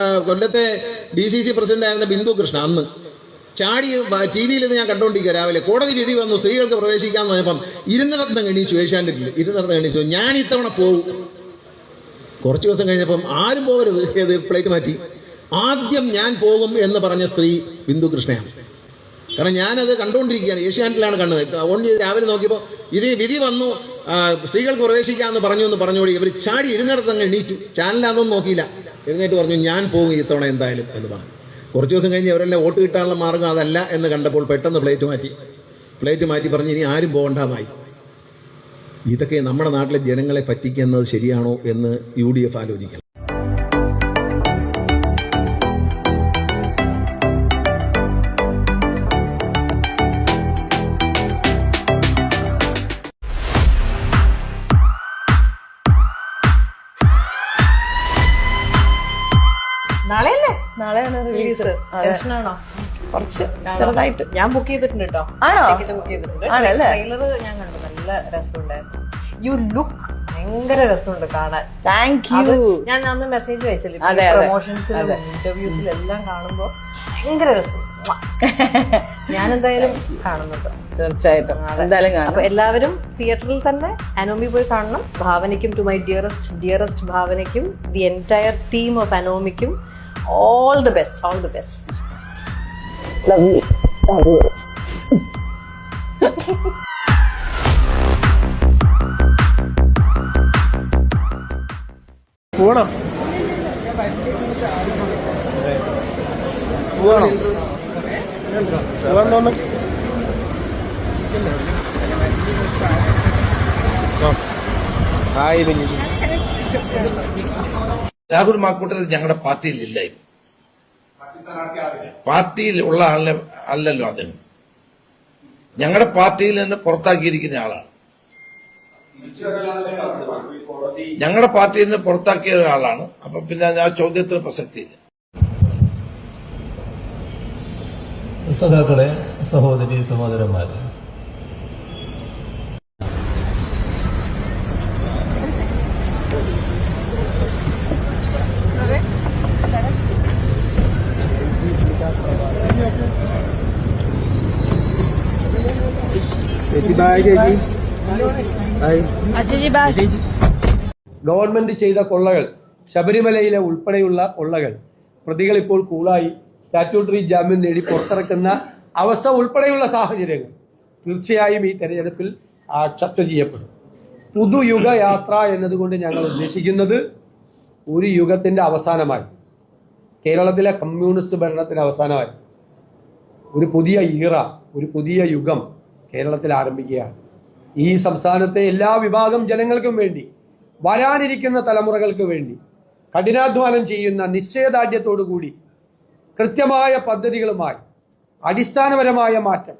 കൊല്ലത്തെ DCC പ്രസിഡന്റായിരുന്ന ബിന്ദു കൃഷ്ണ അന്ന് ചാടി TV-ൽ ഞാൻ കണ്ടുകൊണ്ടിരിക്കുക. രാവിലെ കോടതി വിധി വന്നു, സ്ത്രീകൾക്ക് പ്രവേശിക്കാന്ന് പറഞ്ഞപ്പം ഇരുന്നിടത്തും എണീച്ചു. ഏഷ്യാനെറ്റിൽ ഇരുന്നിടത്തും എണീച്ചു, ഞാൻ ഇത്തവണ പോകും. കുറച്ച് ദിവസം കഴിഞ്ഞപ്പം ആരും പോകരുത്, ഏത് പ്ലേറ്റ് മാറ്റി. ആദ്യം ഞാൻ പോകും എന്ന് പറഞ്ഞ സ്ത്രീ ബിന്ദു കൃഷ്ണയാണ്. കാരണം ഞാനത് കണ്ടുകൊണ്ടിരിക്കുകയാണ്, ഏഷ്യാനെറ്റിലാണ് കണ്ടത്. ഓൺ ചെയ്ത് രാവിലെ നോക്കിയപ്പോൾ ഇത് വിധി വന്നു, സ്ത്രീകൾക്ക് പ്രവേശിക്കാമെന്ന് പറഞ്ഞോടി ഇവർ ചാടി എഴുന്നേടത്തങ്ങ് എണീറ്റു. ചാനലാണെന്നൊന്നും നോക്കിയില്ല, എഴുന്നേറ്റ് പറഞ്ഞു ഞാൻ പോകും ഇത്തവണ എന്തായാലും എന്ന് പറഞ്ഞു. കുറച്ച് ദിവസം കഴിഞ്ഞ് അവരെല്ലാം വോട്ട് കിട്ടാനുള്ള മാർഗ്ഗം അതല്ല എന്ന് കണ്ടപ്പോൾ പെട്ടെന്ന് പ്ലേറ്റ് മാറ്റി പറഞ്ഞ് ഇനി ആരും പോകണ്ടെന്നായി. ഇതൊക്കെ നമ്മുടെ നാട്ടിലെ ജനങ്ങളെ പറ്റിക്കുന്നത് ശരിയാണോ എന്ന് UDF ആലോചിക്കണം. നാളെയാണ് റിലീസ്. ടെൻഷനാണോ? കുറച്ച് ചെറുതായിട്ട്. ഞാൻ ബുക്ക് ചെയ്തിട്ടുണ്ട് കേട്ടോ. ആണോ? ടിക്കറ്റ് ബുക്ക് ചെയ്തിട്ടുണ്ട്. ട്രെയിലർ ഞാൻ കണ്ടു, നല്ല രസമുണ്ടായിരുന്നു. യു ലുക്ക് ഭയങ്കര രസമുണ്ട് കാണാൻ. Thank you. ഞാൻ അന്ന് മെസ്സേജ് അയച്ചല്ലേ, പ്രൊമോഷൻസിലും ഇന്റർവ്യൂസിലും എല്ലാം കാണുമ്പോ ഭയങ്കര രസം. ഞാൻ എന്തായാലും കാണുന്നുണ്ട്, തീർച്ചയായിട്ടും എന്തായാലും കാണാം. അപ്പൊ എല്ലാവരും തിയേറ്ററിൽ തന്നെ അനോമി പോയി കാണണം. ഭാവനയ്ക്കും, ടു മൈ ഡിയറസ്റ്റ് ഭാവനയ്ക്കും, ദി എൻറ്റയർ ടീം ഓഫ് അനോമിക്കും all the best. Lovely. പോണം രാഹുൽ മാക്കൂട്ടത്തിൽ ഞങ്ങളുടെ പാർട്ടിയിലില്ല. പാർട്ടിയിൽ ഉള്ള ആളിനെ അല്ലല്ലോ അദ്ദേഹം. ഞങ്ങളുടെ പാർട്ടിയിൽ നിന്ന് പുറത്താക്കിയിരിക്കുന്ന ആളാണ്. ഞങ്ങളുടെ പാർട്ടിയിൽ നിന്ന് പുറത്താക്കിയ ഒരാളാണ്. അപ്പൊ പിന്നെ ആ ചോദ്യത്തിന് പ്രസക്തിയില്ല. സഖാക്കളെ, സഹോദരി സഹോദരന്മാരെ, ഗവൺമെന്റ് ചെയ്ത കൊള്ളകൾ, ശബരിമലയിലെ ഉൾപ്പെടെയുള്ള കൊള്ളകൾ, പ്രതികൾ ഇപ്പോൾ കൂളായി സ്റ്റാറ്റ്യൂട്ടറി ജാമ്യം നേടി പുറത്തിറക്കുന്ന അവസ്ഥ ഉൾപ്പെടെയുള്ള സാഹചര്യങ്ങൾ തീർച്ചയായും ഈ തെരഞ്ഞെടുപ്പിൽ ചർച്ച ചെയ്യപ്പെടും. പുതുയുഗ യാത്ര എന്നതുകൊണ്ട് ഞങ്ങൾ ഉദ്ദേശിക്കുന്നത് ഒരു യുഗത്തിന്റെ അവസാനമായി, കേരളത്തിലെ കമ്മ്യൂണിസ്റ്റ് ഭരണത്തിന്റെ അവസാനമായി ഒരു പുതിയ ഈറ, ഒരു പുതിയ യുഗം കേരളത്തിൽ ആരംഭിക്കുകയാണ്. ഈ സംസ്ഥാനത്തെ എല്ലാ വിഭാഗം ജനങ്ങൾക്കും വേണ്ടി, വരാനിരിക്കുന്ന തലമുറകൾക്ക് വേണ്ടി കഠിനാധ്വാനം ചെയ്യുന്ന നിശ്ചയദാർഢ്യത്തോടു കൂടി കൃത്യമായ പദ്ധതികളുമായി അടിസ്ഥാനപരമായ മാറ്റം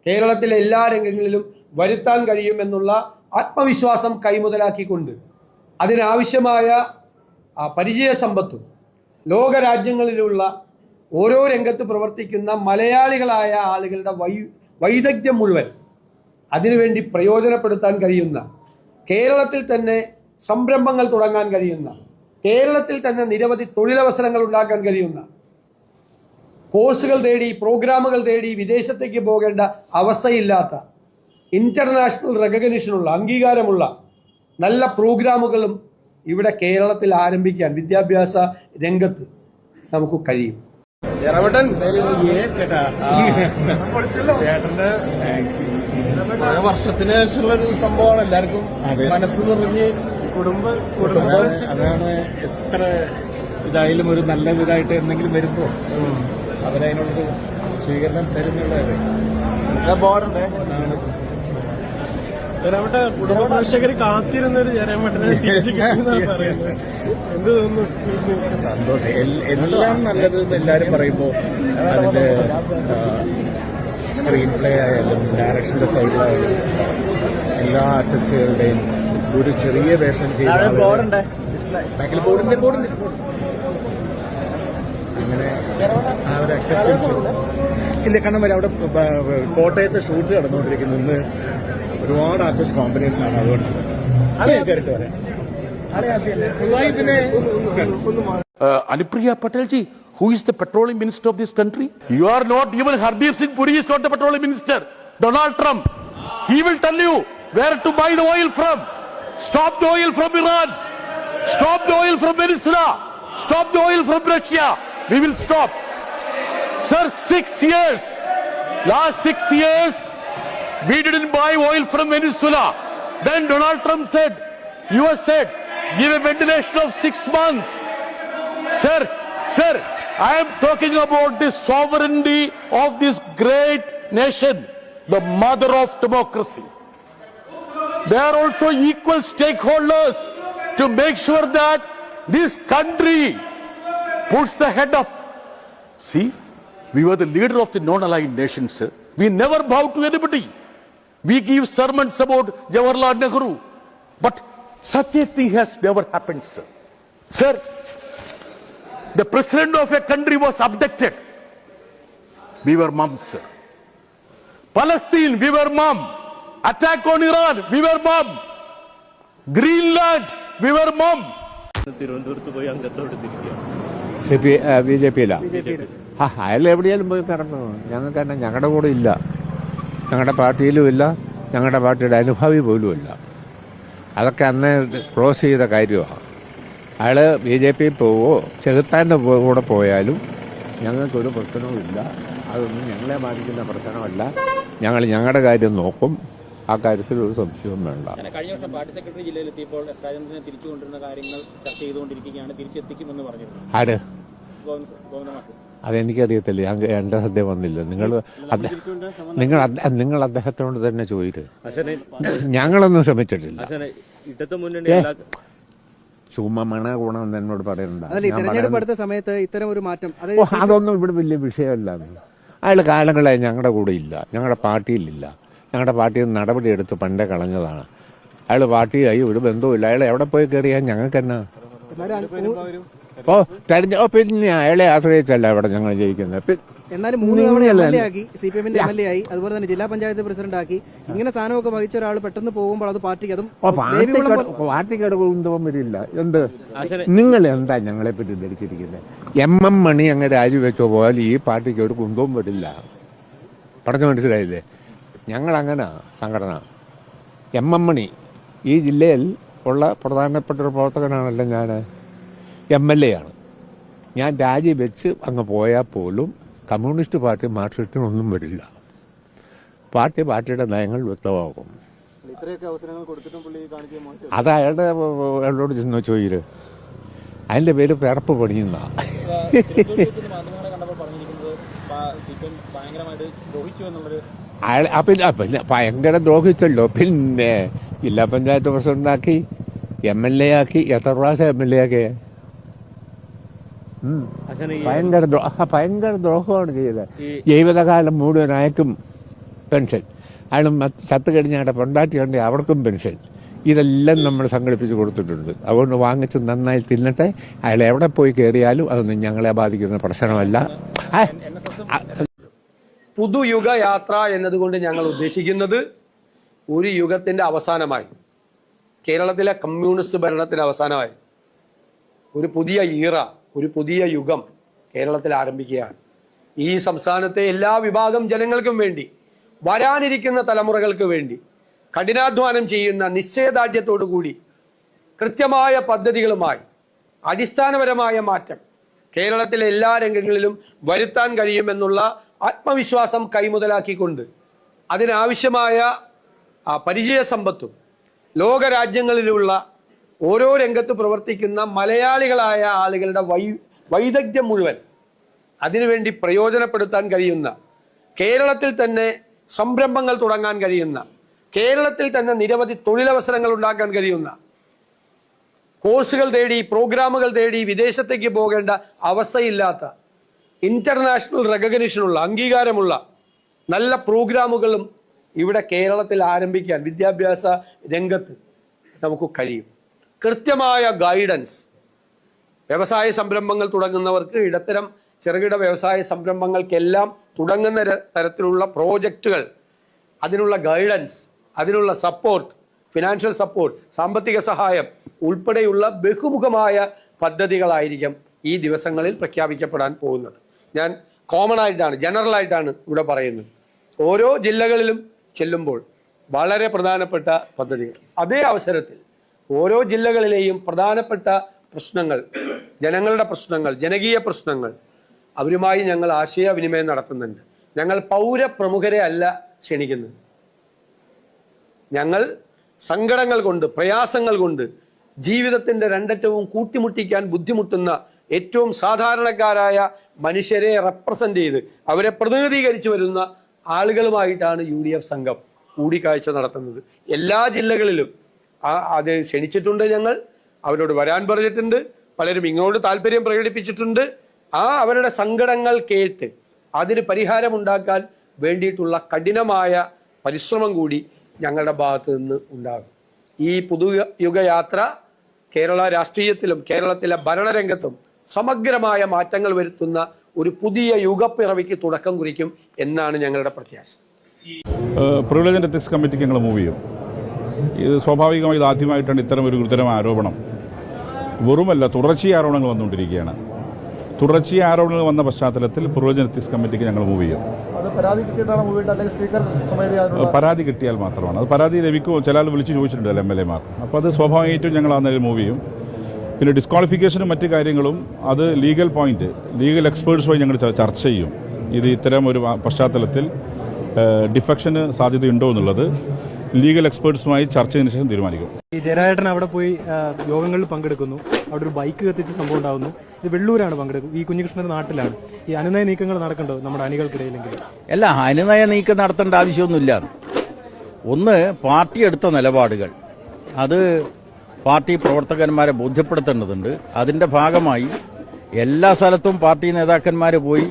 കേരളത്തിലെ എല്ലാ രംഗങ്ങളിലും വരുത്താൻ കഴിയുമെന്നുള്ള ആത്മവിശ്വാസം കൈമുതലാക്കിക്കൊണ്ട് അതിനാവശ്യമായ പരിചയസമ്പത്തും ലോകരാജ്യങ്ങളിലുള്ള ഓരോ രംഗത്ത് പ്രവർത്തിക്കുന്ന മലയാളികളായ ആളുകളുടെ വൈദഗ്ധ്യം മുഴുവൻ അതിനുവേണ്ടി പ്രയോജനപ്പെടുത്താൻ കഴിയുന്ന, കേരളത്തിൽ തന്നെ സംരംഭങ്ങൾ തുടങ്ങാൻ കഴിയുന്ന, കേരളത്തിൽ തന്നെ നിരവധി തൊഴിലവസരങ്ങൾ ഉണ്ടാക്കാൻ കഴിയുന്ന, കോഴ്സുകൾ തേടി, പ്രോഗ്രാമുകൾ തേടി വിദേശത്തേക്ക് പോകേണ്ട അവസ്ഥയില്ലാത്ത, ഇന്റർനാഷണൽ റെക്കഗ്നിഷനുള്ള, അംഗീകാരമുള്ള നല്ല പ്രോഗ്രാമുകളും ഇവിടെ കേരളത്തിൽ ആരംഭിക്കാൻ വിദ്യാഭ്യാസ രംഗത്ത് നമുക്ക് കഴിയും. ചേട്ടന്റെ വർഷത്തിന് ശേഷമുള്ള ഒരു സംഭവമാണ്. എല്ലാവർക്കും മനസ്സ് നിറഞ്ഞ് അതാണ്. എത്ര ഇതായാലും ഒരു നല്ല ഇതായിട്ട് എന്തെങ്കിലും വരുമ്പോ അവരതിനോട് സ്വീകരണം തരുന്നുള്ളത്. ജയരാമേട്ട കുടുംബ പ്രേക്ഷകർ കാത്തിരുന്നൊരു ജയരാമേട്ടനെ തിരിച്ചു കിട്ടുന്നതാണ് പറയുന്നത്. എന്ത് തോന്നുന്നു? സന്തോഷം. എല്ലാം നല്ലത് എന്ന് എല്ലാരും പറയുമ്പോ അതിന്റെ സ്ക്രീൻ പ്ലേ ആയാലും ഡയറക്ഷന്റെ സൈഡിലായാലും എല്ലാ ആർട്ടിസ്റ്റുകളുടെയും ഒരു ചെറിയ വേഷം ചെയ്ത് അങ്ങനെ ആ ഒരു അക്സെപ്റ്റൻസ് ഇല്ല. കാരണം വരെ അവിടെ കോട്ടയത്ത് ഷൂട്ട് നടന്നുകൊണ്ടിരിക്കുന്നു. ഇന്ന് ഒരുപാട് ആർട്ടിസ്റ്റ് കോമ്പിനേഷനാണ്. അതുകൊണ്ട് അത് കയറിട്ട് പറയാം. പൊതുവായി പിന്നെ Anupriya Patel ji, who is the petroleum minister of this country? You are not, even Hardeep Singh Puri is not the petroleum minister. Donald Trump, he will tell you where to buy the oil from. Stop the oil from Iran. Stop the oil from Venezuela. Stop the oil from Russia. We will stop. Sir, 6 years. Last 6 years, we didn't buy oil from Venezuela. Then Donald Trump said, US said, give a ventilation of 6 months. Sir, I am talking about the sovereignty of this great nation, the mother of democracy. They are also equal stakeholders to make sure that this country puts the head up. See, we were the leader of the non-aligned nations, sir. We never bow to anybody. We give sermons about Jawaharlal Nehru. But such a thing has never happened, sir. Sir, the president of a country was abducted. We were mum, sir. Palestine, we were mum. Attack on Iran, we were mum. Greenland, we were mum. BJP അയാൾ എവിടെയാലും പോയി കറങ്ങുന്നു. ഞങ്ങൾക്ക് തന്നെ ഞങ്ങളുടെ കൂടെ ഇല്ല, ഞങ്ങളുടെ പാർട്ടിയിലും ഇല്ല, ഞങ്ങളുടെ പാർട്ടിയുടെ അനുഭാവി പോലുമില്ല. അതൊക്കെ അന്ന് ക്ലോസ് ചെയ്ത കാര്യമാണ്. അയാൾ BJP പോവോ ചെകുത്താൻ്റെ കൂടെ പോയാലും ഞങ്ങൾക്കൊരു പ്രശ്നവും ഇല്ല. അതൊന്നും ഞങ്ങളെ ബാധിക്കുന്ന പ്രശ്നമല്ല. ഞങ്ങൾ ഞങ്ങളുടെ കാര്യം നോക്കും. ആ കാര്യത്തിൽ ഒരു സംശയവും വേണ്ട. കഴിഞ്ഞ വർഷം പാർട്ടി സെക്രട്ടറി ജില്ലയിലെത്തിയപ്പോൾ രാജേന്ദ്രനെ തിരിച്ചു കൊണ്ടുവരുന്ന കാര്യങ്ങൾ ചർച്ച ചെയ്തുകൊണ്ടിരിക്കുകയാണ്. തിരിച്ചെത്തിക്കുമെന്ന് പറഞ്ഞിരുന്നു. ആര്? ഗോവിന്ദമാഷ്. അതെനിക്കറിയത്തില്ല. എൻ്റെ ശ്രദ്ധ വന്നില്ല. നിങ്ങൾ അദ്ദേഹത്തോട് തന്നെ ചോദിച്ചു. ഞങ്ങളൊന്നും ശ്രമിച്ചിട്ടില്ല. ചുമ്മാ മണ ഗുണം എന്നോട് പറയണ്ട. സമയത്ത് ഇത്തരം ഒരു മാറ്റം അതൊന്നും ഇവിടെ വലിയ വിഷയമല്ല. അയാൾ കാലങ്ങളായി ഞങ്ങളുടെ കൂടെ ഇല്ല, ഞങ്ങളുടെ പാർട്ടിയിലില്ല. ഞങ്ങളുടെ പാർട്ടിയിൽ നിന്ന് നടപടിയെടുത്ത് പണ്ടേ കളഞ്ഞതാണ്. അയാൾ പാർട്ടിയായി ഒരു ബന്ധവുമില്ല. അയാൾ എവിടെ പോയി കയറിയാൽ ഞങ്ങൾക്ക് തന്നെ പിന്നെ അയാളെ ആശ്രയിച്ചല്ല ഇവിടെ ഞങ്ങൾ ജയിക്കുന്നത്. എന്നാലും 3 തവണ MLA ആക്കി, CPM-ന്റെ MLA ആയി, അതുപോലെ തന്നെ ജില്ലാ പഞ്ചായത്ത് പ്രസിഡന്റ് ആക്കി. ഇങ്ങനെ സ്ഥാനമൊക്കെ വഹിച്ച ഒരാൾ പെട്ടെന്ന് പോകുമ്പോൾ അത് പാർട്ടിക്ക് അതും പാർട്ടിക്കട കുന്തവും വരില്ല. എന്ത് നിങ്ങൾ എന്താ ഞങ്ങളെ പറ്റി ധരിച്ചിരിക്കുന്നത്? MM മണി അങ്ങ് രാജിവെച്ചോ പോയാൽ ഈ പാർട്ടിക്ക് ഒരു കുന്തവും വരില്ല. പറഞ്ഞു മനസ്സിലായില്ലേ? ഞങ്ങളങ്ങനെ സംഘടന. MM മണി ഈ ജില്ലയിൽ ഉള്ള പ്രധാനപ്പെട്ട ഒരു പ്രവർത്തകനാണല്ലോ. ഞാൻ MLA ആണ്. ഞാൻ രാജിവെച്ച് അങ്ങ് പോയാൽ പോലും കമ്മ്യൂണിസ്റ്റ് പാർട്ടി മാർക്സിസ്റ്റിനൊന്നും വരില്ല. പാർട്ടിയുടെ നയങ്ങൾ വ്യക്തമാകും. അത് അയാളോട് ചെന്ന് ചോദിച്ചു. അതിൻ്റെ പേര് പിറപ്പ് പണിയുന്ന പിന്നെ ഭയങ്കര ദ്രോഹിച്ചല്ലോ. പിന്നെ ജില്ലാ പഞ്ചായത്ത് പ്രസിഡന്റാക്കി, MLA ആക്കി. എത്ര പ്രാവശ്യം MLA ആക്കിയ? ഭയങ്കര ദ്രോഹമാണ് ചെയ്തത്. ജീവിതകാലം മുഴുവൻ അയക്കും പെൻഷൻ. അയാളും ചത്ത് കഴിഞ്ഞ അയാളുടെ പൊണ്ടാറ്റി കണ്ടി അവർക്കും പെൻഷൻ. ഇതെല്ലാം നമ്മൾ സംഘടിപ്പിച്ച് കൊടുത്തിട്ടുണ്ട്. അതുകൊണ്ട് വാങ്ങിച്ച് നന്നായി തിന്നട്ടെ. അയാൾ എവിടെ പോയി കയറിയാലും അതൊന്നും ഞങ്ങളെ ബാധിക്കുന്ന പ്രശ്നമല്ല. പുതുയുഗ യാത്ര എന്നതുകൊണ്ട് ഞങ്ങൾ ഉദ്ദേശിക്കുന്നത് ഒരു യുഗത്തിന്റെ അവസാനമായി, കേരളത്തിലെ കമ്മ്യൂണിസ്റ്റ് ഭരണത്തിന്റെ അവസാനമായി ഒരു പുതിയ ഈറ, ഒരു പുതിയ യുഗം കേരളത്തിൽ ആരംഭിക്കുകയാണ്. ഈ സംസ്ഥാനത്തെ എല്ലാ വിഭാഗം ജനങ്ങൾക്കും വേണ്ടി, വരാനിരിക്കുന്ന തലമുറകൾക്ക് വേണ്ടി കഠിനാധ്വാനം ചെയ്യുന്ന നിശ്ചയദാർഢ്യത്തോടു കൂടി കൃത്യമായ പദ്ധതികളുമായി അടിസ്ഥാനപരമായ മാറ്റം കേരളത്തിലെ എല്ലാ രംഗങ്ങളിലും വരുത്താൻ കഴിയുമെന്നുള്ള ആത്മവിശ്വാസം കൈമുതലാക്കിക്കൊണ്ട് അതിനാവശ്യമായ പരിചയ സമ്പത്തും ലോകരാജ്യങ്ങളിലുള്ള ഓരോ രംഗത്ത് പ്രവർത്തിക്കുന്ന മലയാളികളായ ആളുകളുടെ വൈദഗ്ധ്യം മുഴുവൻ അതിനുവേണ്ടി പ്രയോജനപ്പെടുത്താൻ കഴിയുന്ന, കേരളത്തിൽ തന്നെ സംരംഭങ്ങൾ തുടങ്ങാൻ കഴിയുന്ന, കേരളത്തിൽ തന്നെ നിരവധി തൊഴിലവസരങ്ങൾ ഉണ്ടാക്കാൻ കഴിയുന്ന, കോഴ്സുകൾ തേടി, പ്രോഗ്രാമുകൾ തേടി വിദേശത്തേക്ക് പോകേണ്ട അവസ്ഥയില്ലാത്ത, ഇന്റർനാഷണൽ റെക്കഗ്നിഷനുള്ള, അംഗീകാരമുള്ള നല്ല പ്രോഗ്രാമുകളും ഇവിടെ കേരളത്തിൽ ആരംഭിക്കാൻ വിദ്യാഭ്യാസ രംഗത്ത് നമുക്ക് കഴിയും. കൃത്യമായ ഗൈഡൻസ് വ്യവസായ സംരംഭങ്ങൾ തുടങ്ങുന്നവർക്ക്, ഇടത്തരം ചെറുകിട വ്യവസായ സംരംഭങ്ങൾക്കെല്ലാം തുടങ്ങുന്ന തരത്തിലുള്ള പ്രോജക്റ്റുകൾ, അതിനുള്ള ഗൈഡൻസ്, അതിനുള്ള സപ്പോർട്ട്, ഫിനാൻഷ്യൽ സപ്പോർട്ട്, സാമ്പത്തിക സഹായം ഉൾപ്പെടെയുള്ള ബഹുമുഖമായ പദ്ധതികളായിരിക്കും ഈ ദിവസങ്ങളിൽ പ്രഖ്യാപിക്കപ്പെടാൻ പോകുന്നത്. ഞാൻ കോമൺ ആയിട്ടാണ്, ജനറൽ ആയിട്ടാണ് ഇവിടെ പറയുന്നത്. ഓരോ ജില്ലകളിലും ചെല്ലുമ്പോൾ വളരെ പ്രധാനപ്പെട്ട പദ്ധതികൾ, അതേ അവസരത്തിൽ ഓരോ ജില്ലകളിലെയും പ്രധാനപ്പെട്ട പ്രശ്നങ്ങൾ, ജനങ്ങളുടെ പ്രശ്നങ്ങൾ, ജനകീയ പ്രശ്നങ്ങൾ, അവരുമായി ഞങ്ങൾ ആശയവിനിമയം നടത്തുന്നുണ്ട്. ഞങ്ങൾ പൗരപ്രമുഖരെ അല്ല ക്ഷണിക്കുന്നത്. ഞങ്ങൾ സങ്കടങ്ങൾ കൊണ്ട്, പ്രയാസങ്ങൾ കൊണ്ട് ജീവിതത്തിന്റെ രണ്ടറ്റവും കൂട്ടിമുട്ടിക്കാൻ ബുദ്ധിമുട്ടുന്ന ഏറ്റവും സാധാരണക്കാരായ മനുഷ്യരെ റെപ്രസെന്റ് ചെയ്ത് അവരെ പ്രതിനിധീകരിച്ചു വരുന്ന ആളുകളുമായിട്ടാണ് UDF സംഘം കൂടിക്കാഴ്ച നടത്തുന്നത്. എല്ലാ ജില്ലകളിലും അത് ക്ഷണിച്ചിട്ടുണ്ട്. ഞങ്ങൾ അവരോട് വരാൻ പറഞ്ഞിട്ടുണ്ട്. പലരും ഇങ്ങോട്ട് താല്പര്യം പ്രകടിപ്പിച്ചിട്ടുണ്ട്. അവരുടെ സങ്കടങ്ങൾ കേട്ട് അതിന് പരിഹാരമുണ്ടാക്കാൻ വേണ്ടിയിട്ടുള്ള കഠിനമായ പരിശ്രമം കൂടി ഞങ്ങളുടെ ഭാഗത്ത് നിന്ന് ഉണ്ടാകും. ഈ പുതുയുഗയാത്ര കേരള രാഷ്ട്രീയത്തിലും കേരളത്തിലെ ഭരണരംഗത്തും സമഗ്രമായ മാറ്റങ്ങൾ വരുത്തുന്ന ഒരു പുതിയ യുഗപ്പിറവിക്ക് തുടക്കം കുറിക്കും എന്നാണ് ഞങ്ങളുടെ പ്രത്യാശ. പ്രിവിലേജ് ആൻഡ് എത്തിക്സ് കമ്മിറ്റിക്ക് ഞങ്ങൾ മൂവ് ചെയ്യും. ഇത് സ്വാഭാവികമായി ഇത് ആദ്യമായിട്ടാണ് ഇത്തരം ഒരു ഗുരുതരമായ ആരോപണം. വെറുമല്ല, തുടർച്ചയായ ആരോപണങ്ങൾ വന്നുകൊണ്ടിരിക്കുകയാണ്. തുടർച്ചയായ ആരോപണങ്ങൾ വന്ന പശ്ചാത്തലത്തിൽ പ്രിവിലേജ് ആൻഡ് എത്തിക്സ് കമ്മിറ്റിക്ക് ഞങ്ങൾ മൂവ് ചെയ്യും. പരാതി കിട്ടിയാൽ മാത്രമാണ്. അത് പരാതി ലഭിക്കുമോ ചില ആൾ വിളിച്ച് ചോദിച്ചിട്ടുണ്ടല്ലോ MLA മാർ. അപ്പോൾ അത് സ്വാഭാവികമായിട്ടും ഞങ്ങൾ ആ നിലയിൽ മൂവ് ചെയ്യും. പിന്നെ ഡിസ്ക്വാളിഫിക്കേഷനും മറ്റു കാര്യങ്ങളും അത് ലീഗൽ പോയിന്റ്, ലീഗൽ എക്സ്പേർട്സുമായി ഞങ്ങൾ ചർച്ച ചെയ്യും. ഇത് ഇത്തരം ഒരു പശ്ചാത്തലത്തിൽ ഡിഫക്ഷന് സാധ്യതയുണ്ടോ എന്നുള്ളത് ലീഗൽ എക്സ്പേർട്സുമായി ചർച്ച ചെയ്തതിനു ശേഷം തീരുമാനിക്കും. ഈ ജയരാജേട്ടൻ അവിടെ പോയി യോഗങ്ങളിൽ പങ്കെടുക്കുന്നു, അവിടെ ഒരു ബൈക്ക് കത്തിച്ച സംഭവം ഉണ്ടാകുന്നു. ഇത് വെള്ളൂരാണ് പങ്കെടുക്കുന്നത്. ഈ കുഞ്ഞികൃഷ്ണന്റെ നാട്ടിലാണ്. ഈ അനുനയ നീക്കങ്ങൾ നടക്കണ്ടോ നമ്മുടെ അണികൾക്കിടയിലെങ്കിലും? അല്ല, അനുനയ നീക്കം നടത്തേണ്ട ആവശ്യമൊന്നുമില്ല. ഒന്ന്, പാർട്ടി എടുത്ത നിലപാടുകൾ അത് പാർട്ടി പ്രവർത്തകന്മാരെ ബോധ്യപ്പെടുത്തേണ്ടതുണ്ട്. അതിന്റെ ഭാഗമായി എല്ലാ സ്ഥലത്തും പാർട്ടി നേതാക്കന്മാർ പോയി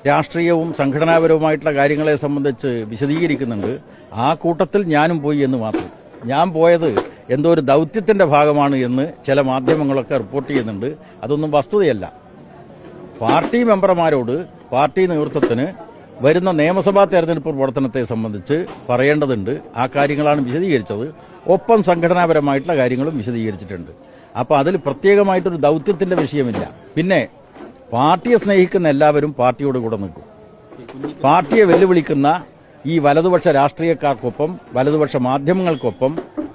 രാഷ്ട്രീയവും സംഘടനാപരവുമായിട്ടുള്ള കാര്യങ്ങളെ സംബന്ധിച്ച് വിശദീകരിക്കുന്നുണ്ട്. ആ കൂട്ടത്തിൽ ഞാനും പോയി എന്ന് മാത്രം. ഞാൻ പോയത് എന്തോ ഒരു ദൗത്യത്തിന്റെ ഭാഗമാണ് എന്ന് ചില മാധ്യമങ്ങളൊക്കെ റിപ്പോർട്ട് ചെയ്യുന്നുണ്ട്. അതൊന്നും വസ്തുതയല്ല. പാർട്ടി മെമ്പർമാരോട് പാർട്ടി നേതൃത്വത്തിന് വരുന്ന നിയമസഭാ തെരഞ്ഞെടുപ്പ് പ്രവർത്തനത്തെ സംബന്ധിച്ച് പറയേണ്ടതുണ്ട്. ആ കാര്യങ്ങളാണ് വിശദീകരിച്ചത്. ഒപ്പം സംഘടനാപരമായിട്ടുള്ള കാര്യങ്ങളും വിശദീകരിച്ചിട്ടുണ്ട്. അപ്പോൾ അതിൽ പ്രത്യേകമായിട്ടൊരു ദൗത്യത്തിന്റെ വിഷയമില്ല. പിന്നെ പാർട്ടിയെ സ്നേഹിക്കുന്ന എല്ലാവരും പാർട്ടിയോട് കൂടെ നിൽക്കും. പാർട്ടിയെ വെല്ലുവിളിക്കുന്ന ഈ വലതുപക്ഷ രാഷ്ട്രീയക്കാർക്കൊപ്പം, വലതുപക്ഷ മാധ്യമങ്ങൾക്കൊപ്പം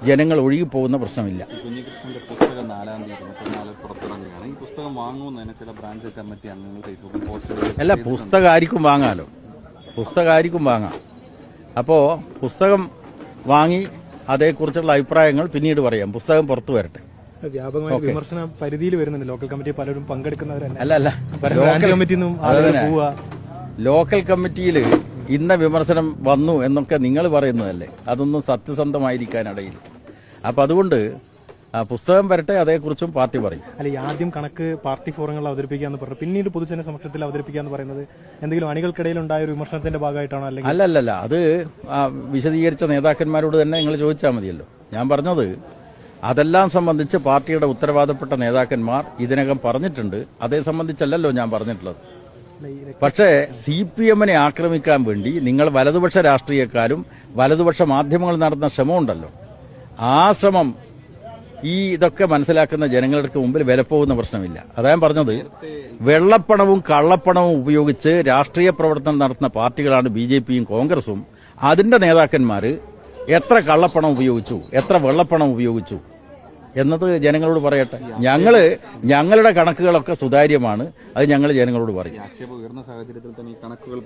ജനങ്ങൾ ഒഴുകിപ്പോകുന്ന പ്രശ്നമില്ല. കുഞ്ഞികൃഷ്ണന്റെ പുസ്തകം 4-ാം തീയതി പുറത്തിറങ്ങുകയാണ്. ഈ പുസ്തകം വാങ്ങുമെന്ന് ചില ബ്രാഞ്ച് കമ്മിറ്റി അംഗങ്ങൾ ഫേസ്ബുക്കിൽ പോസ്റ്റ്. അല്ല, പുസ്തകം ആർക്കും വാങ്ങാലോ, പുസ്തകം ആർക്കും വാങ്ങാം. അപ്പോൾ പുസ്തകം വാങ്ങി അതേക്കുറിച്ചുള്ള അഭിപ്രായങ്ങൾ പിന്നീട് പറയാം. പുസ്തകം പുറത്തു വരട്ടെ. വ്യാപകമായ വിമർശന പരിധിയിൽ വരുന്നുണ്ട്. ലോക്കൽ കമ്മിറ്റി പലരും പങ്കെടുക്കുന്നവരല്ല. അല്ല, ലോക്കൽ കമ്മിറ്റിയിൽ ഇന്ന വിമർശനം വന്നു എന്നൊക്കെ നിങ്ങൾ പറയുന്നതല്ലേ, അതൊന്നും സത്യസന്ധമായിരിക്കാനിടയിൽ. അപ്പം അതുകൊണ്ട് പുസ്തകം വരട്ടെ, അതേക്കുറിച്ചും പാർട്ടി പറയും. അല്ല, ഈ ആദ്യം കണക്ക് പാർട്ടി ഫോറങ്ങളിൽ അവതരിപ്പിക്കാന്ന് പറഞ്ഞു, പിന്നീട് പൊതുജന സമക്ഷത്തിൽ അവതരിപ്പിക്കാന്ന് പറയുന്നത് എന്തെങ്കിലും അണികൾക്കിടയിൽ ഉണ്ടായ ഒരു വിമർശനത്തിന്റെ ഭാഗമായിട്ടാണോ? അല്ലെങ്കിൽ അല്ലല്ല, അത് വിശദീകരിച്ച നേതാക്കന്മാരോട് തന്നെ നിങ്ങൾ ചോദിച്ചാൽ മതിയല്ലോ. ഞാൻ പറഞ്ഞത് അതെല്ലാം സംബന്ധിച്ച് പാർട്ടിയുടെ ഉത്തരവാദപ്പെട്ട നേതാക്കന്മാർ ഇതിനകം പറഞ്ഞിട്ടുണ്ട്. അതേ സംബന്ധിച്ചല്ലല്ലോ ഞാൻ പറഞ്ഞിട്ടുള്ളത്. പക്ഷേ CPM-നെ ആക്രമിക്കാൻ വേണ്ടി നിങ്ങൾ വലതുപക്ഷ രാഷ്ട്രീയക്കാരും വലതുപക്ഷ മാധ്യമങ്ങൾ നടത്തുന്ന ശ്രമമുണ്ടല്ലോ, ആ ശ്രമം ഇതൊക്കെ മനസ്സിലാക്കുന്ന ജനങ്ങൾക്ക് മുമ്പിൽ വിലപ്പോകുന്ന പ്രശ്നമില്ല. അതാ ഞാൻ പറഞ്ഞത്, വെള്ളപ്പണവും കള്ളപ്പണവും ഉപയോഗിച്ച് രാഷ്ട്രീയ പ്രവർത്തനം നടത്തുന്ന പാർട്ടികളാണ് BJP-യും കോൺഗ്രസും. അതിന്റെ നേതാക്കന്മാർ എത്ര കള്ളപ്പണം ഉപയോഗിച്ചു, എത്ര വെള്ളപ്പണം ഉപയോഗിച്ചു എന്നത് ജനങ്ങളോട് പറയട്ടെ. ഞങ്ങളുടെ കണക്കുകളൊക്കെ സുതാര്യമാണ്. അത് ഞങ്ങൾ ജനങ്ങളോട് പറയും. ആക്ഷേപം ഉയർന്ന സാഹചര്യത്തിൽ തന്നെ ഈ കണക്കുകൾ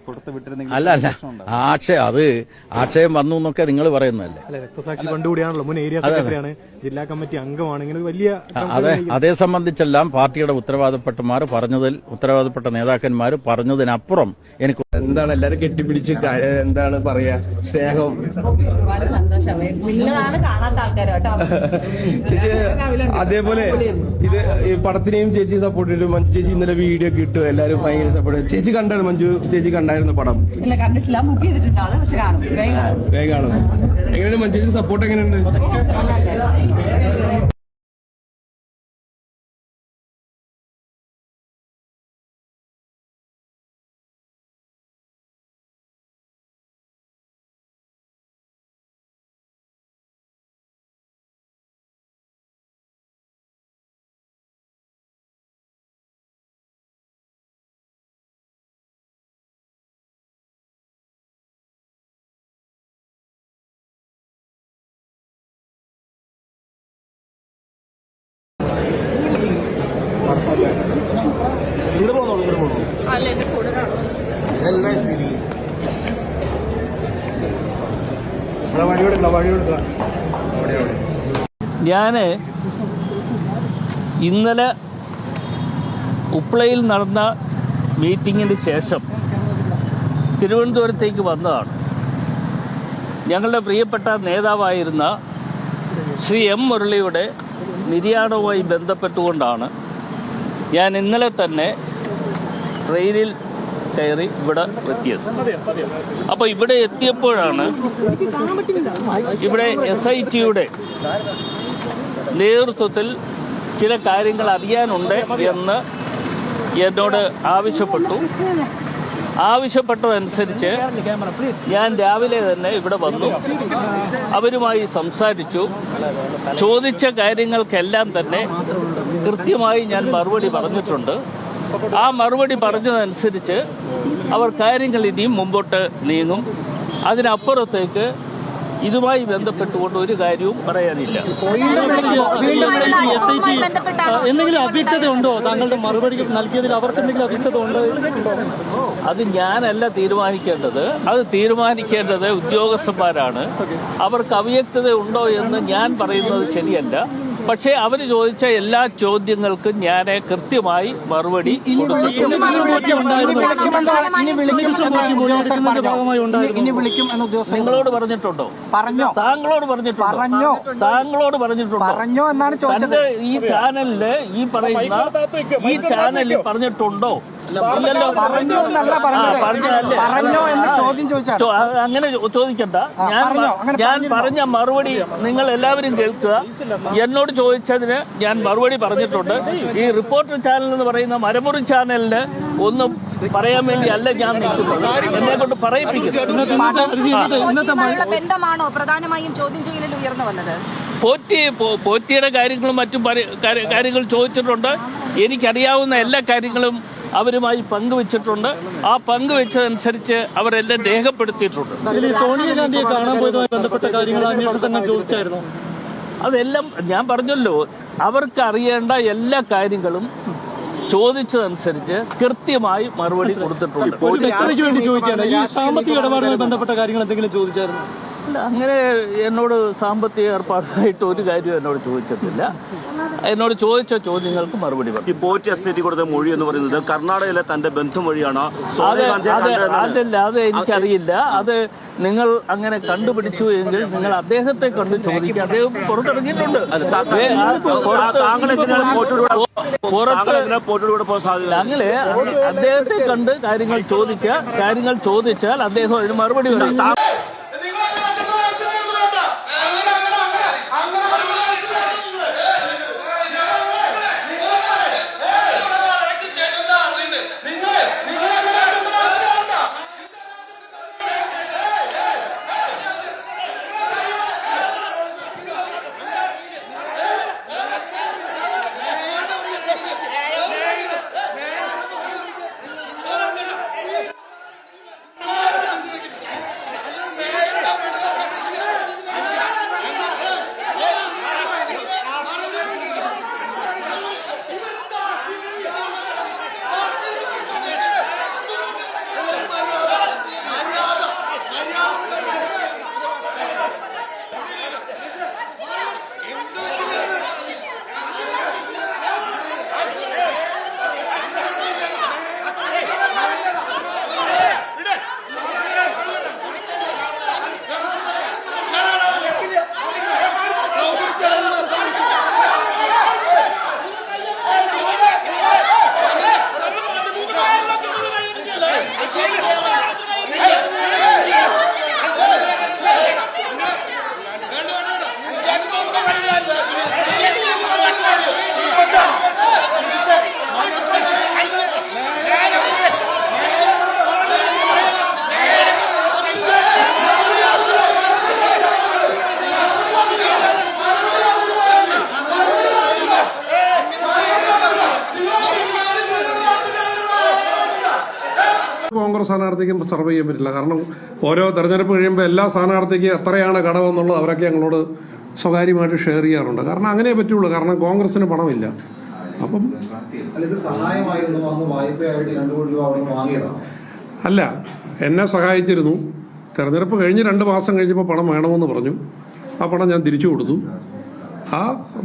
പുറത്തുവിട്ടിരുന്നെങ്കിൽ ആക്ഷേപം വന്നു എന്നൊക്കെ നിങ്ങൾ പറയുന്നതല്ലേ. രക്തസാക്ഷി കണ്ടുകൂടിയാണല്ലോ, മുൻ ഏരിയ സെക്രട്ടറിയാണ്, ജില്ലാ കമ്മിറ്റി അംഗമാണ്. ഇങ്ങനെ വലിയ അതേ സംബന്ധിച്ചെല്ലാം പാർട്ടിയുടെ ഉത്തരവാദപ്പെട്ട നേതാക്കന്മാർ പറഞ്ഞതിനപ്പുറം എനിക്ക് എന്താണ് എല്ലാരും കെട്ടിപ്പിടിച്ച് എന്താണ് പറയാ, സ്നേഹം. ഒരുപാട് സന്തോഷമായി. നിങ്ങളാണ് കാണാത്ത ആൾക്കാർ കേട്ടോ. ചേച്ചി അതേപോലെ ഇത് ഈ പടത്തിനെയും ചേച്ചി സപ്പോർട്ട് ചെയ്തു. മഞ്ജു ചേച്ചി ഇന്നലെ വീഡിയോ ഒക്കെ ഇട്ടു, എല്ലാരും ഭയങ്കര സപ്പോർട്ട്. ചേച്ചി കണ്ടായിരുന്നു, മഞ്ജു ചേച്ചി കണ്ടായിരുന്നു പടം? ഇല്ല, കണ്ടിട്ടില്ല, ബുക്ക് ചെയ്തിട്ടുണ്ടാണ്, പക്ഷെ കാണും, വേഗം കാണും. എങ്ങനെയുണ്ട് മഞ്ജു ചേച്ചി സപ്പോർട്ട് എങ്ങനെയുണ്ട്? ഞാൻ ഇന്നലെ ഉപ്ലയിൽ നടന്ന മീറ്റിങ്ങിന് ശേഷം തിരുവനന്തപുരത്തേക്ക് വന്നതാണ്. ഞങ്ങളുടെ പ്രിയപ്പെട്ട നേതാവായിരുന്ന ശ്രീ എം മുരളിയുടെ നിര്യാണവുമായി ബന്ധപ്പെട്ടുകൊണ്ടാണ് ഞാൻ ഇന്നലെ തന്നെ ട്രെയിനിൽ കയറി ഇവിടെ എത്തിയത്. അപ്പോൾ ഇവിടെ എത്തിയപ്പോഴാണ് ഇവിടെ SITയുടെ നേതൃത്വത്തിൽ ചില കാര്യങ്ങൾ അറിയാനുണ്ട് എന്ന് എന്നോട് ആവശ്യപ്പെട്ടതനുസരിച്ച് ഞാൻ രാവിലെ തന്നെ ഇവിടെ വന്നു, അവരുമായി സംസാരിച്ചു. ചോദിച്ച കാര്യങ്ങൾക്കെല്ലാം തന്നെ കൃത്യമായി ഞാൻ മറുപടി പറഞ്ഞിട്ടുണ്ട്. ആ മറുപടി പറഞ്ഞതനുസരിച്ച് അവർ കാര്യങ്ങൾ ഇനിയും മുമ്പോട്ട് നീങ്ങും. അതിനപ്പുറത്തേക്ക് ഇതുമായി ബന്ധപ്പെട്ടുകൊണ്ട് ഒരു കാര്യവും പറയാനില്ല. എന്തെങ്കിലും അവ്യക്തത ഉണ്ടോ? താങ്കളുടെ മറുപടി നൽകിയതിൽ അവർക്ക് എന്തെങ്കിലും അവ്യക്തത ഉണ്ടോ? അത് ഞാനല്ല തീരുമാനിക്കേണ്ടത്, അത് തീരുമാനിക്കേണ്ടത് ഉദ്യോഗസ്ഥന്മാരാണ്. അവർക്ക് അവ്യക്തത ഉണ്ടോ എന്ന് ഞാൻ പറയുന്നത് ശരിയല്ല. പക്ഷേ അവർ ചോദിച്ച എല്ലാ ചോദ്യങ്ങൾക്കും ഞാൻ കൃത്യമായി മറുപടി കൊടുത്തു. നിങ്ങളോട് പറഞ്ഞിട്ടുണ്ടോ? താങ്കളോട് പറഞ്ഞിട്ടുണ്ടോ? ഈ ചാനലില് ഈ ചാനലിൽ പറഞ്ഞിട്ടുണ്ടോ? അങ്ങനെ ചോദിക്കണ്ട. ഞാൻ പറഞ്ഞ മറുപടി നിങ്ങൾ എല്ലാവരും കേൾക്കുക. എന്നോട് ചോദിച്ചതിന് ഞാൻ മറുപടി പറഞ്ഞിട്ടുണ്ട്. ഈ റിപ്പോർട്ടർ ചാനൽ എന്ന് പറയുന്ന മരമുറി ചാനലിന് ഒന്നും പറയാൻ വേണ്ടി അല്ല ഞാൻ നിൽക്കുന്നത്. എന്നെ കൊണ്ട് ബന്ധമാണോ പ്രധാനമായും ചോദ്യം ചെയ്യലിൽ ഉയർന്നു വന്നത്? പോറ്റിയുടെ കാര്യങ്ങളും മറ്റും കാര്യങ്ങൾ ചോദിച്ചിട്ടുണ്ട്. എനിക്കറിയാവുന്ന എല്ലാ കാര്യങ്ങളും അവരുമായി പങ്കുവച്ചിട്ടുണ്ട്. ആ പങ്കുവെച്ചതനുസരിച്ച് അവരെല്ലാം രേഖപ്പെടുത്തിയിട്ടുണ്ട്. സോണിയാഗാന്ധിയെ കാണാൻ പോയതുമായി ബന്ധപ്പെട്ട കാര്യങ്ങൾ അന്വേഷണ സംഘം ചോദിച്ചായിരുന്നു. അതെല്ലാം ഞാൻ പറഞ്ഞല്ലോ, അവർക്ക് അറിയേണ്ട എല്ലാ കാര്യങ്ങളും ചോദിച്ചതനുസരിച്ച് കൃത്യമായി മറുപടി കൊടുത്തിട്ടുണ്ട്. സാമ്പത്തിക ഇടപാടുമായി ബന്ധപ്പെട്ട കാര്യങ്ങൾ എന്തെങ്കിലും ചോദിച്ചായിരുന്നു? അങ്ങനെ എന്നോട് സാമ്പത്തിക ഏർപ്പാടായിട്ട് ഒരു കാര്യം എന്നോട് ചോദിച്ചിട്ടില്ല. എന്നോട് ചോദിച്ച ചോദ്യങ്ങൾക്ക് മറുപടി പറഞ്ഞു. ഈ പോറ്റി SIT കൊടുത്ത മൊഴി എന്ന് പറയുന്നത് കർണാടകയിലെ തന്റെ ബന്ധുമൊഴിയാണോ? അതല്ല, അത് എനിക്കറിയില്ല. അത് നിങ്ങൾ അങ്ങനെ കണ്ടുപിടിച്ചു എങ്കിൽ നിങ്ങൾ അദ്ദേഹത്തെ കണ്ട് ചോദിക്കുക. അദ്ദേഹം പുറത്തിറങ്ങിയിട്ടുണ്ട്. അങ്ങനെ അദ്ദേഹത്തെ കണ്ട് കാര്യങ്ങൾ ചോദിച്ചാൽ അദ്ദേഹം അതിന് മറുപടി പറയും. കോൺഗ്രസ് സ്ഥാനാർത്ഥിക്കും സർവേ ചെയ്യാൻ പറ്റില്ല. കാരണം ഓരോ തെരഞ്ഞെടുപ്പ് കഴിയുമ്പോൾ എല്ലാ സ്ഥാനാർത്ഥിക്കും എത്രയാണ് കടമെന്നുള്ളത് അവരൊക്കെ ഞങ്ങളോട് സ്വകാര്യമായിട്ട് ഷെയർ ചെയ്യാറുണ്ട്. കാരണം അങ്ങനെ പറ്റുള്ളൂ. കാരണം കോൺഗ്രസിന് പണമില്ല. അപ്പം അല്ല, എന്നെ സഹായിച്ചിരുന്നു. തെരഞ്ഞെടുപ്പ് കഴിഞ്ഞ് 2 മാസം കഴിഞ്ഞപ്പോൾ പണം വേണമെന്ന് പറഞ്ഞു. ആ പണം ഞാൻ തിരിച്ചു കൊടുത്തു.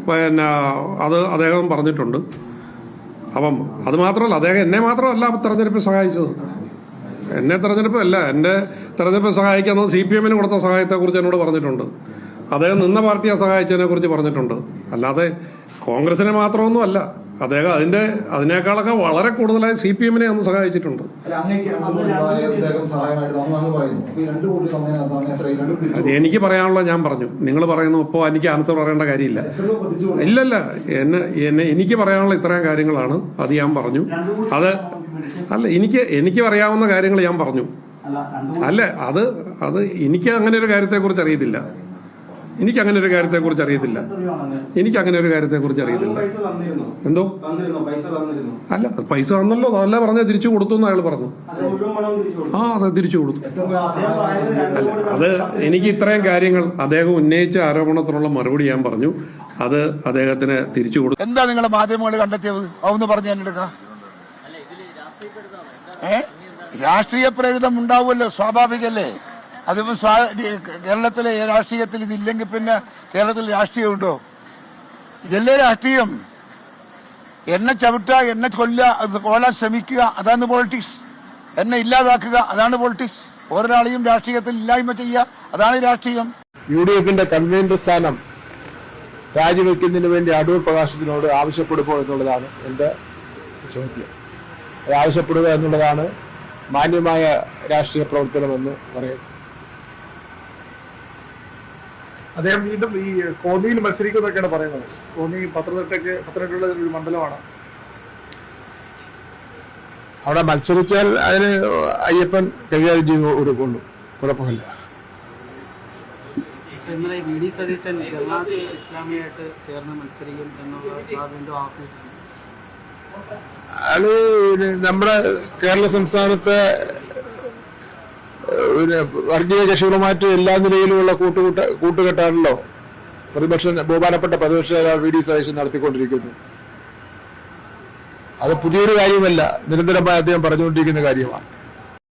പിന്നെ അത് അദ്ദേഹം പറഞ്ഞിട്ടുണ്ട്. അപ്പം അത് മാത്രമല്ല, അദ്ദേഹം എന്നെ മാത്രമല്ല തെരഞ്ഞെടുപ്പിൽ സഹായിച്ചത്. എന്നെ തെരഞ്ഞെടുപ്പല്ല, എൻ്റെ തെരഞ്ഞെടുപ്പ് സഹായിക്കുന്നത് CPM കൊടുത്ത സഹായത്തെക്കുറിച്ച് എന്നോട് പറഞ്ഞിട്ടുണ്ട്. അദ്ദേഹം നിന്ന പാർട്ടിയെ സഹായിച്ചതിനെ കുറിച്ച് പറഞ്ഞിട്ടുണ്ട്. അല്ലാതെ കോൺഗ്രസിനെ മാത്രമൊന്നുമല്ല, അദ്ദേഹം അതിനേക്കാളൊക്കെ വളരെ കൂടുതലായി CPM അന്ന് സഹായിച്ചിട്ടുണ്ട്. അത് എനിക്ക് പറയാനുള്ള ഞാൻ പറഞ്ഞു. നിങ്ങൾ പറയുന്നു ഇപ്പോൾ എനിക്ക് ആൻസർ പറയേണ്ട കാര്യമില്ല. ഇല്ലല്ല, എനിക്ക് പറയാനുള്ള ഇത്രയും കാര്യങ്ങളാണ്. അത് ഞാൻ പറഞ്ഞു. അത് അല്ല, എനിക്ക് അറിയാവുന്ന കാര്യങ്ങൾ ഞാൻ പറഞ്ഞു. അല്ല, അത് എനിക്ക് അങ്ങനെ ഒരു കാര്യത്തെക്കുറിച്ച് അറിയത്തില്ല. എനിക്കങ്ങനെ ഒരു കാര്യത്തെക്കുറിച്ച് അറിയത്തില്ല. എന്തോ അല്ല, പൈസ തന്നല്ലോ, അതല്ല പറഞ്ഞ തിരിച്ചു കൊടുത്തു എന്ന് അയാൾ പറഞ്ഞു. അതെ, തിരിച്ചു കൊടുത്തു. അല്ല, അത് എനിക്ക് ഇത്രയും കാര്യങ്ങൾ അദ്ദേഹം ഉന്നയിച്ച ആരോപണത്തിനുള്ള മറുപടി ഞാൻ പറഞ്ഞു. അത് അദ്ദേഹത്തിന് തിരിച്ചു കൊടുത്തു. എന്താ നിങ്ങളെ മാധ്യമങ്ങൾ കണ്ടെത്തിയത്? അതൊന്ന് പറഞ്ഞു എന്നെടുക്കാം. രാഷ്ട്രീയ പ്രേരിതം ഉണ്ടാവുമല്ലോ, സ്വാഭാവികല്ലേ. അതിപ്പോ കേരളത്തിലെ രാഷ്ട്രീയത്തിൽ ഇതില്ലെങ്കിൽ പിന്നെ കേരളത്തിൽ രാഷ്ട്രീയമുണ്ടോ? ഇതല്ലേ രാഷ്ട്രീയം. എന്നെ ചവിട്ടുക, എന്നെ കൊല്ലുക, അത് കൊല്ലാൻ ശ്രമിക്കുക, അതാണ് പോളിറ്റിക്സ്. എന്നെ ഇല്ലാതാക്കുക, അതാണ് പോളിറ്റിക്സ്. ഓരോരാളെയും രാഷ്ട്രീയത്തിൽ ഇല്ലായ്മ ചെയ്യുക, അതാണ് രാഷ്ട്രീയം. UDFന്റെ കൺവീനർ സ്ഥാനം രാജിവെക്കുന്നതിന് വേണ്ടി അടൂർ പ്രകാശത്തിനോട് ആവശ്യപ്പെടുമോ എന്നുള്ളതാണ് എന്റെ ചോദ്യം. അത് ആവശ്യപ്പെടുക എന്നുള്ളതാണ് മാന്യമായ രാഷ്ട്രീയ പ്രവർത്തനമെന്ന് പറയുന്നത്. അദ്ദേഹം വീണ്ടും ഈ കോന്നിയിൽ മത്സരിക്കുന്നൊക്കെയാണ് പറയുന്നത്. കോന്നി പത്തനംതിട്ടയുള്ള ഒരു മണ്ഡലമാണ്. അവിടെ മത്സരിച്ചാൽ അതിന് അയ്യപ്പൻ കൈകാര്യം ചെയ്ത് കൊടുക്കുള്ളൂ, കുഴപ്പമില്ല. VD സതീശൻ ജമാഅത്തെ ഇസ്ലാമിയായിട്ട് ചേർന്ന് മത്സരിക്കും എന്നുള്ള വീണ്ടും ആഹ്വാനം. അത് നമ്മുടെ കേരള സംസ്ഥാനത്തെ വർഗീയ കക്ഷികളുമായിട്ട് എല്ലാ നിലയിലുമുള്ള കൂട്ടുകെട്ടാണല്ലോ ബഹുമാനപ്പെട്ട പ്രതിപക്ഷ നേതാവ് VD സതീശൻ നടത്തിക്കൊണ്ടിരിക്കുന്നത്. അത് പുതിയൊരു കാര്യമല്ല, നിരന്തരമായി അദ്ദേഹം പറഞ്ഞുകൊണ്ടിരിക്കുന്ന കാര്യമാണ്.